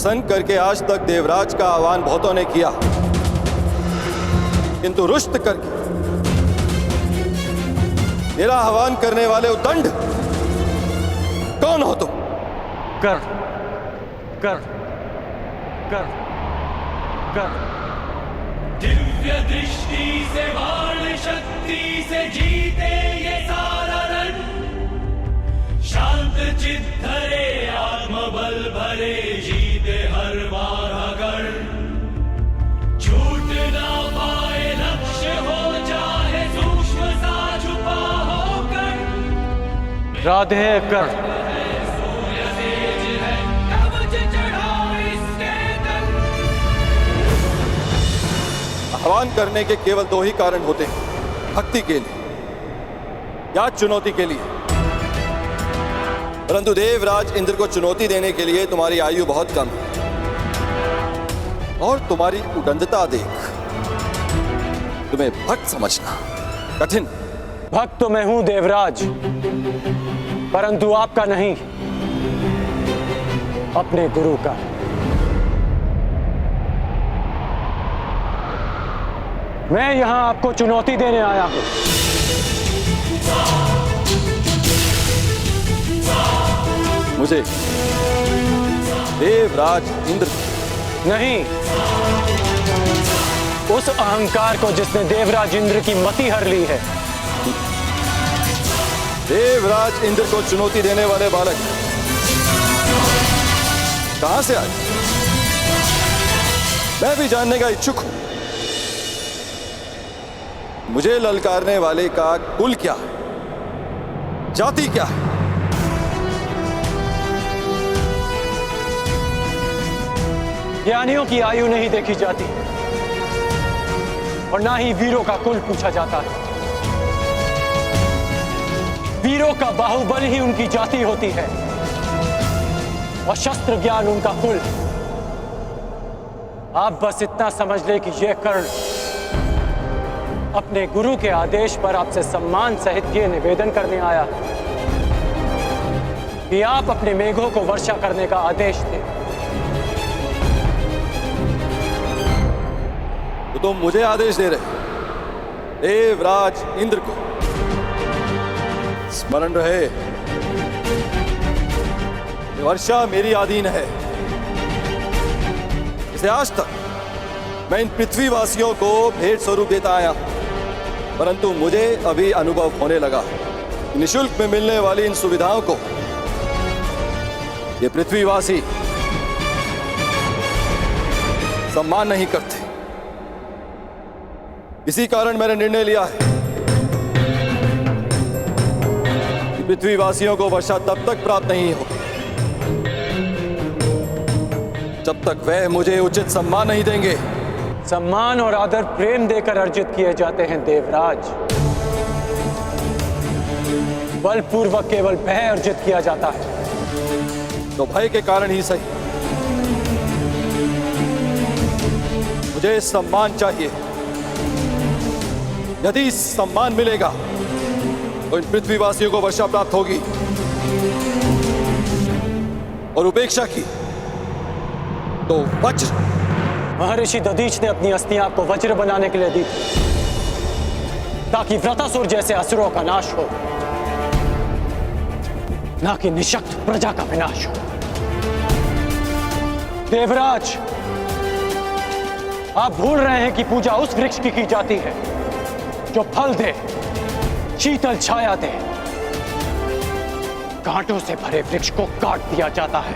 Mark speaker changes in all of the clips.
Speaker 1: प्रसन्न करके आज तक देवराज का आह्वान बहुतों ने किया, किंतु रुष्ट करके मेरा आह्वान करने वाले उद्दंड कौन हो तुम?
Speaker 2: कर्ण, कर्ण, कर्ण, कर्ण।
Speaker 3: दिव्य दृष्टि से बाण शक्ति से जीते ये सारा रण, शांत चित्त धरे आत्मबल भरे जीते हर बार अगर, छूट ना पाए लक्ष्य हो चाहे सूक्ष्म सा छुपा होकर।
Speaker 2: राधे कर्ण।
Speaker 1: आह्वान करने के केवल दो ही कारण होते हैं, भक्ति के लिए या चुनौती के लिए। परंतु देवराज इंद्र को चुनौती देने के लिए तुम्हारी आयु बहुत कम है और तुम्हारी उदंडता देख तुम्हें भक्त समझना कठिन।
Speaker 2: भक्त तो मैं हूं देवराज, परंतु आपका नहीं, अपने गुरु का। मैं यहां आपको चुनौती देने आया हूं।
Speaker 1: मुझे देवराज इंद्र
Speaker 2: नहीं, उस अहंकार को जिसने देवराज इंद्र की मति हर ली है।
Speaker 1: देवराज इंद्र को चुनौती देने वाले बालक कहां से आए, मैं भी जानने का इच्छुक हूं। मुझे ललकारने वाले का कुल क्या है, जाति क्या है?
Speaker 2: ज्ञानियों की आयु नहीं देखी जाती और ना ही वीरों का कुल पूछा जाता है। वीरों का बाहुबल ही उनकी जाति होती है और शस्त्र ज्ञान उनका कुल। आप बस इतना समझ ले कि यह कर्ण अपने गुरु के आदेश पर आपसे सम्मान सहित ये निवेदन करने आया कि आप अपने मेघों को वर्षा करने का आदेश दें।
Speaker 1: तो तुम मुझे आदेश दे रहे, देवराज इंद्र को? स्मरण रहे, वर्षा मेरी अधीन है। इसे आज तक मैं इन पृथ्वीवासियों को भेंट स्वरूप देता आया, परंतु मुझे अभी अनुभव होने लगा निःशुल्क में मिलने वाली इन सुविधाओं को ये पृथ्वीवासी सम्मान नहीं करते। इसी कारण मैंने निर्णय लिया है कि पृथ्वीवासियों को वर्षा तब तक प्राप्त नहीं हो जब तक वह मुझे उचित सम्मान नहीं देंगे।
Speaker 2: सम्मान और आदर प्रेम देकर अर्जित किए जाते हैं देवराज, बलपूर्वक केवल भय अर्जित किया जाता है।
Speaker 1: तो भय के कारण ही सही मुझे सम्मान चाहिए। यदि सम्मान मिलेगा तो इन पृथ्वीवासियों को वर्षा प्राप्त होगी और उपेक्षा की तो वज्र।
Speaker 2: महर्षि दधीच ने अपनी अस्थियां आपको वज्र बनाने के लिए दी थी ताकि व्रतासुर जैसे असुरों का नाश हो, ना कि निशक्त प्रजा का विनाश हो। देवराज, आप भूल रहे हैं कि पूजा उस वृक्ष की जाती है जो फल दे, शीतल छाया दे। कांटों से भरे वृक्ष को काट दिया जाता है।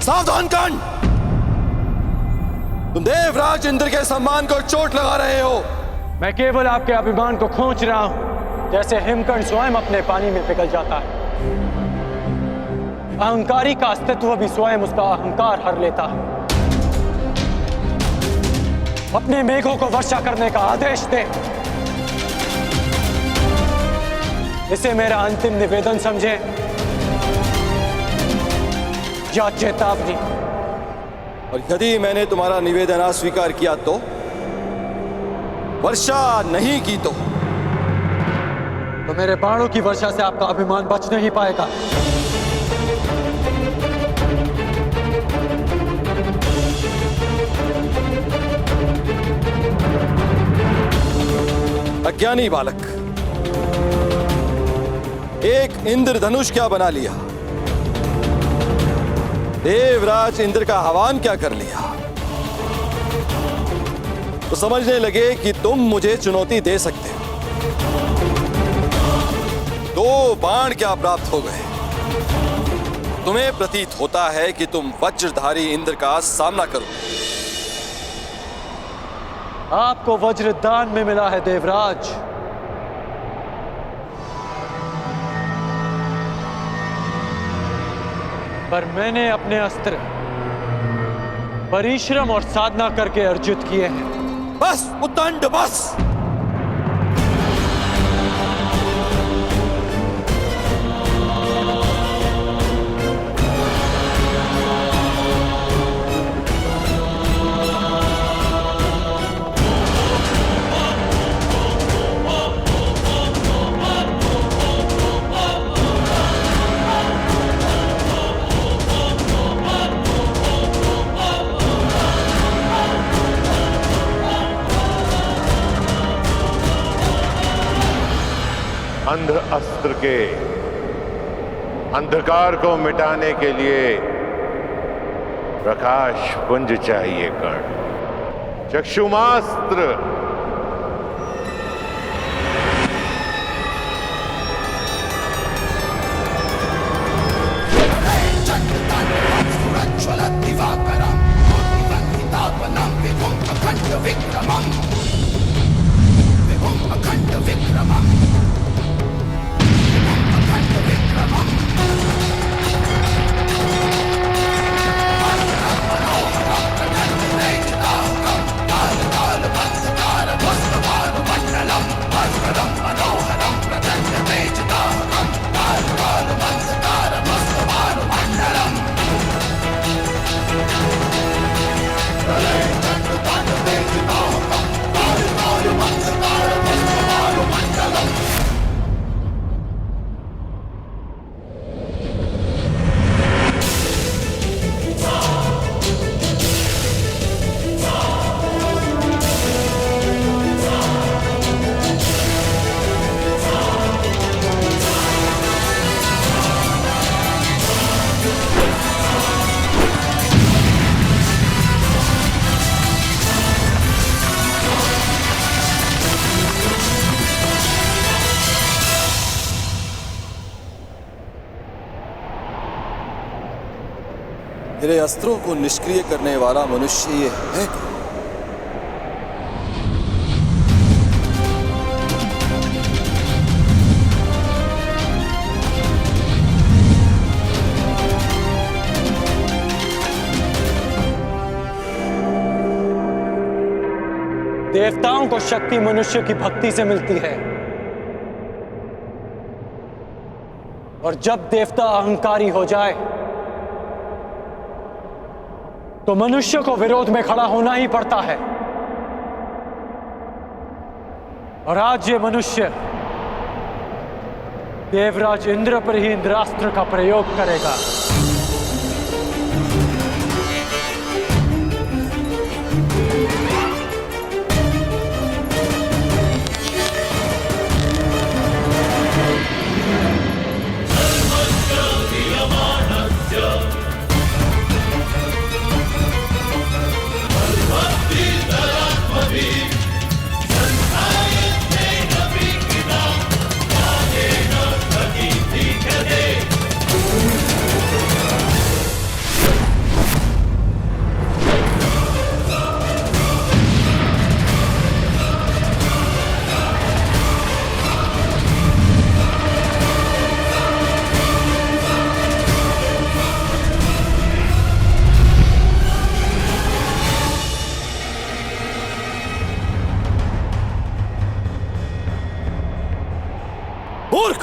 Speaker 1: सावधान कर्ण, तुम देवराज इंद्र के सम्मान को चोट लगा रहे हो।
Speaker 2: मैं केवल आपके अभिमान को खींच रहा हूं, जैसे हिमकर्ण स्वयं अपने पानी में पिघल जाता है। अहंकारी का अस्तित्व भी स्वयं उसका अहंकार हर लेता है। अपने मेघों को वर्षा करने का आदेश दे। इसे मेरा अंतिम निवेदन समझे या चेतावनी।
Speaker 1: और यदि मैंने तुम्हारा निवेदन अस्वीकार किया तो, वर्षा नहीं की तो
Speaker 2: मेरे बाणों की वर्षा से आपका अभिमान बच नहीं पाएगा।
Speaker 1: अज्ञानी बालक, एक इंद्रधनुष क्या बना लिया, देवराज इंद्र का आह्वान क्या कर लिया, तो समझने लगे कि तुम मुझे चुनौती दे सकते हो। 2 बाण क्या प्राप्त हो गए। तुम्हें प्रतीत होता है कि तुम वज्रधारी इंद्र का सामना करो।
Speaker 2: आपको वज्र दान में मिला है देवराज, पर मैंने अपने अस्त्र परिश्रम और साधना करके अर्जित किए हैं।
Speaker 1: बस उद्दंड, बस।
Speaker 4: अंध अस्त्र के अंधकार को मिटाने के लिए प्रकाश पुंज चाहिए कर्ण। चक्षुमास्त्र
Speaker 1: मेरे अस्त्रों को निष्क्रिय करने वाला मनुष्य ये है कौन?
Speaker 2: देवताओं को शक्ति मनुष्य की भक्ति से मिलती है, और जब देवता अहंकारी हो जाए तो मनुष्य को विरोध में खड़ा होना ही पड़ता है। और आज ये मनुष्य देवराज इंद्र पर ही इंद्रास्त्र का प्रयोग करेगा।
Speaker 1: मूर्ख,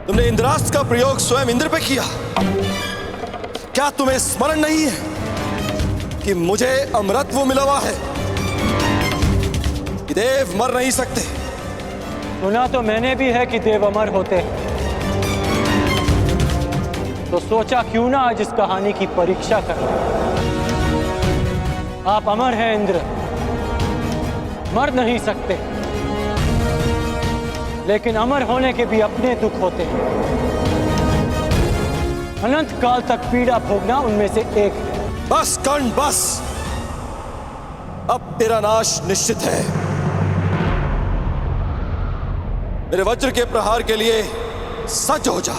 Speaker 1: तुमने इंद्रास्त्र का प्रयोग स्वयं इंद्र पे किया। क्या तुम्हें स्मरण नहीं है कि मुझे अमरत्व मिला हुआ है, कि देव मर नहीं सकते?
Speaker 2: सुना तो मैंने भी है कि देव अमर होते हैं, तो सोचा क्यों ना आज इस कहानी की परीक्षा कर लें। आप अमर हैं इंद्र, मर नहीं सकते, लेकिन अमर होने के भी अपने दुख होते हैं। अनंत काल तक पीड़ा भोगना उनमें से एक है।
Speaker 1: बस कर्ण बस, अब तेरा नाश निश्चित है। मेरे वज्र के प्रहार के लिए सज्ज हो जा।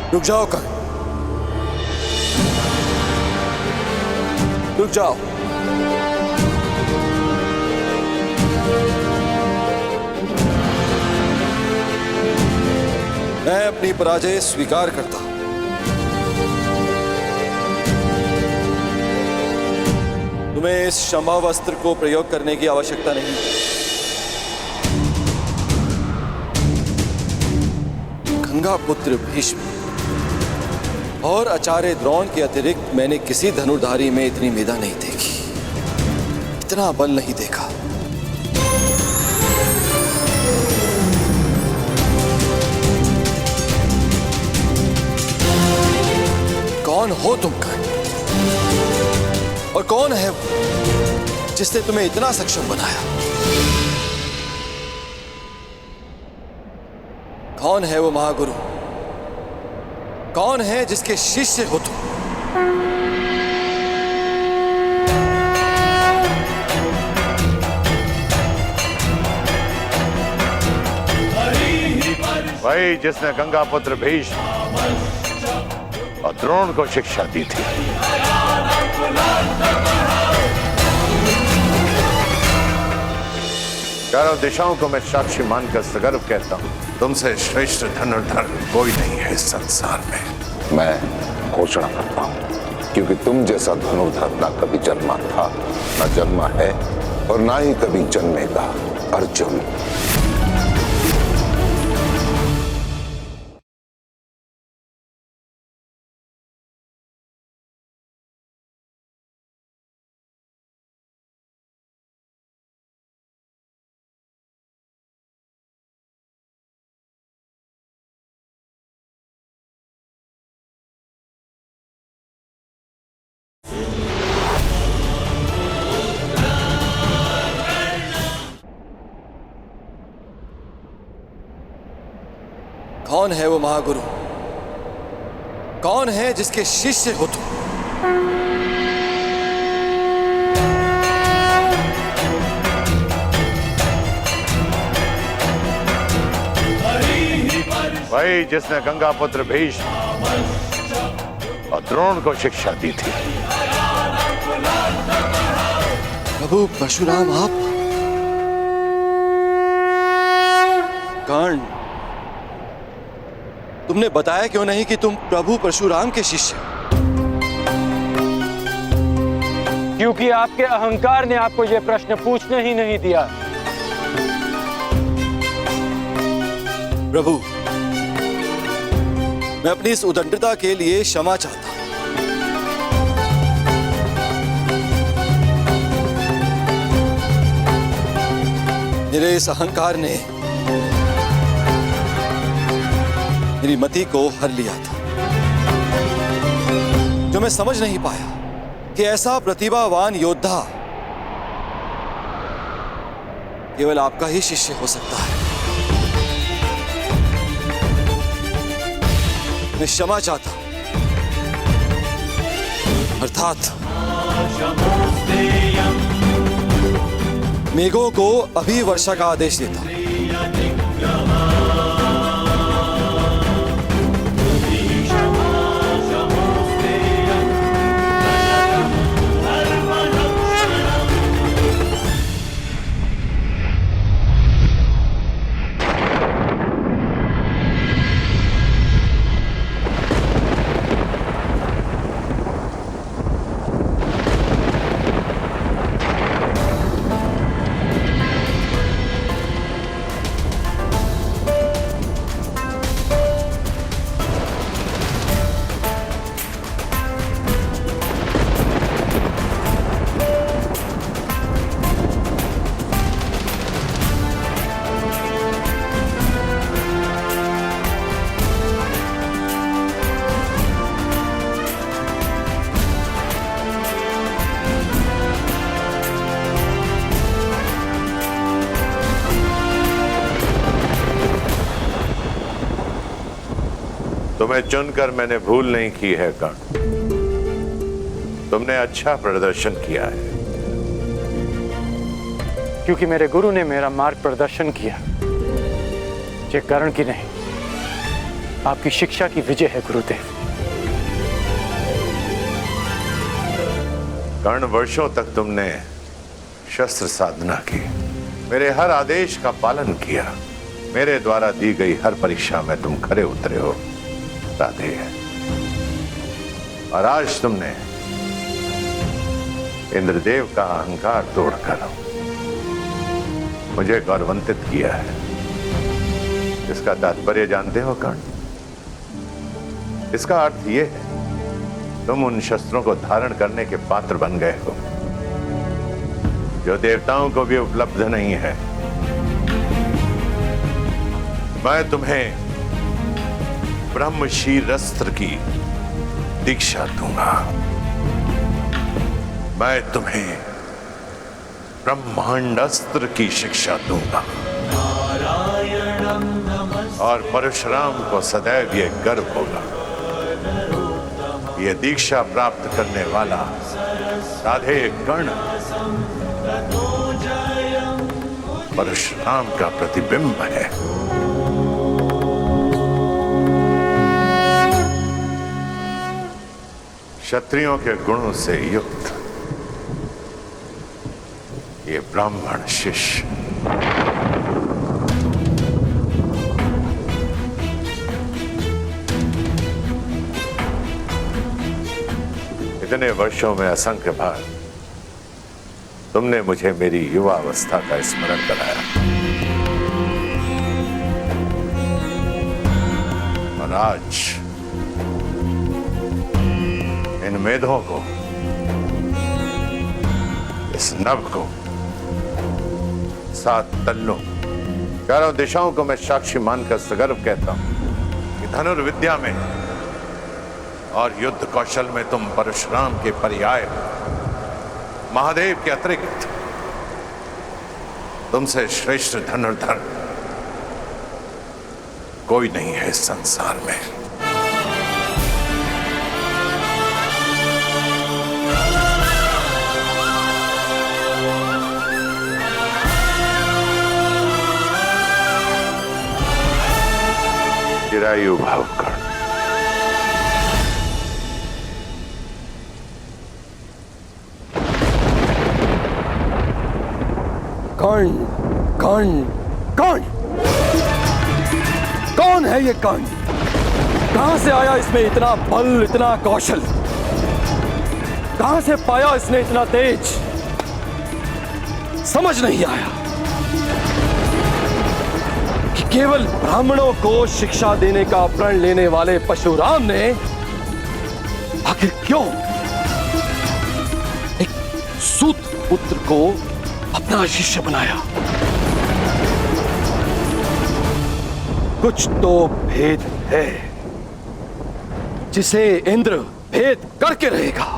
Speaker 1: रुक जाओ कर्ण, रुक जाओ। मैं अपनी पराजय स्वीकार करता हूं। तुम्हें इस संभव अस्त्र को प्रयोग करने की आवश्यकता नहीं। गंगा पुत्र भीष्म और आचार्य द्रोण के अतिरिक्त मैंने किसी धनुर्धारी में इतनी मेधा नहीं देखी, इतना बल नहीं देखा। कौन हो तुम कर्ण? और कौन है वो जिसने तुम्हें इतना सक्षम बनाया? कौन है वो महागुरु? कौन है जिसके शिष्य हो तुम?
Speaker 4: वही जिसने गंगा पुत्र भीष्म और द्रोण को शिक्षा दी थी। चारों दिशाओं को मैं साक्षी मानकर सगर्व कहता हूं, तुमसे श्रेष्ठ धनुर्धर कोई नहीं है इस संसार में।
Speaker 5: मैं घोषणा करता हूं, क्योंकि तुम जैसा धनुर्धर ना कभी जन्मा था, ना जन्मा है और ना ही कभी जन्मेगा। अर्जुन।
Speaker 1: कौन है वो महागुरु? कौन है जिसके शिष्य हो तुम?
Speaker 4: वही जिसने गंगा पुत्र भीष्म और द्रोण को शिक्षा दी थी।
Speaker 1: प्रभु परशुराम आप? कर्ण, तुमने बताया क्यों नहीं कि तुम प्रभु परशुराम के शिष्य?
Speaker 2: क्योंकि आपके अहंकार ने आपको यह प्रश्न पूछने ही नहीं दिया।
Speaker 1: प्रभु, मैं अपनी इस उदंडता के लिए क्षमा चाहता हूं। मेरे इस अहंकार ने मेरी मति को हर लिया था, जो मैं समझ नहीं पाया कि ऐसा प्रतिभावान योद्धा केवल आपका ही शिष्य हो सकता है। मैं क्षमा चाहता हूं, अर्थात मेघों को अभी वर्षा का आदेश देता।
Speaker 4: तुम्हें चुनकर मैंने भूल नहीं की है कर्ण। तुमने अच्छा प्रदर्शन किया है।
Speaker 2: क्योंकि मेरे गुरु ने मेरा मार्ग प्रदर्शन किया। ये कर्ण की नहीं, आपकी शिक्षा की विजय है गुरुदेव।
Speaker 4: कर्ण, वर्षों तक तुमने शस्त्र साधना की, मेरे हर आदेश का पालन किया, मेरे द्वारा दी गई हर परीक्षा में तुम खरे उतरे हो। राधे, और आज तुमने इंद्रदेव का अहंकार तोड़कर मुझे गौरवान्वित किया है। इसका तात्पर्य जानते हो कर्ण? इसका अर्थ यह है तुम उन शस्त्रों को धारण करने के पात्र बन गए हो जो देवताओं को भी उपलब्ध नहीं है। मैं तुम्हें ब्रह्मशील अस्त्र की दीक्षा दूंगा। मैं तुम्हें ब्रह्मांड अस्त्र की शिक्षा दूंगा। और परशुराम को सदैव यह गर्व होगा, यह दीक्षा प्राप्त करने वाला राधे कर्ण परशुराम का प्रतिबिंब है। क्षत्रियों के गुणों से युक्त ये ब्राह्मण शिष्य इतने वर्षों में असंख्य बार तुमने मुझे मेरी युवा अवस्था का स्मरण कराया, और आज इन मेधों को, इस नभ को, 7 तल्लों, चारों दिशाओं को मैं साक्षी मानकर सगर्व कहता हूं कि धनुर्विद्या में और युद्ध कौशल में तुम परशुराम के पर्याय हो। महादेव के अतिरिक्त तुमसे श्रेष्ठ धनुर्धर कोई नहीं है इस संसार में। चिरायु भव कर्ण।
Speaker 1: कर्ण, कर्ण, कर्ण, कौन है ये कर्ण? कहां से आया इसमें इतना बल, इतना कौशल? कहां से पाया इसने इतना तेज? समझ नहीं आया कि केवल ब्राह्मणों को शिक्षा देने का प्रण लेने वाले परशुराम ने आखिर क्यों एक सूत पुत्र को अपना शिष्य बनाया। कुछ तो भेद है जिसे इंद्र भेद करके रहेगा।